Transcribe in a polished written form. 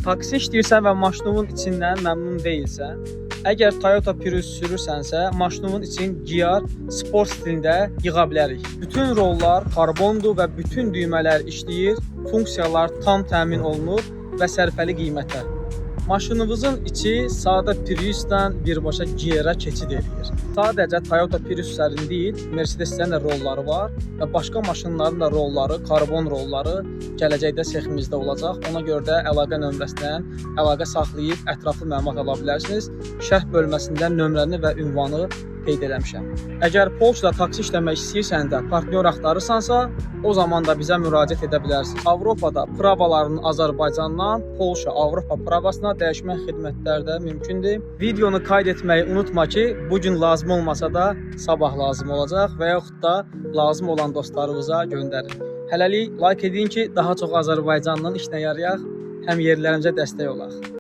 Taksi işləyirsən və maşınının içindən məmnun deyilsən, əgər Toyota Prius sürürsənsə, maşınının için GR sport stilində yığa bilərik. Bütün rollar karbondur və bütün düymələr işləyir, funksiyalar tam təmin olunur və sərfəli qiymətə. Maşınımızın içi sadə Prius'dan birbaşa GR-ə keçid edir. Sadəcə Toyota Prius'lərin deyil, Mercedes'lərin də rolları var və başqa maşınların da rolları, karbon rolları gələcəkdə seximizdə olacaq. Ona görə də əlaqə nömrəsindən əlaqə saxlayıb ətraflı məlumat ala bilərsiniz. Şərh bölməsində nömrəni və ünvanı qeyd eləmişəm. Əgər Polşada taksi işləmək istəyirsən də, partnyor axtarırsansa, o zaman da bizə müraciət edə bilərsən. Avropada pravaların Azərbaycandan Polşa, Avropa pravasına dəyişmə xidmətləri də mümkündür. Videonu kayd etməyi unutma ki, bugün lazım olmasa da sabah lazım olacaq və yaxud da lazım olan dostlarınıza göndərin. Hələlik like edin ki, daha çox Azərbaycandan işinə yarayaq, həm yerlərimizə dəstək olaq.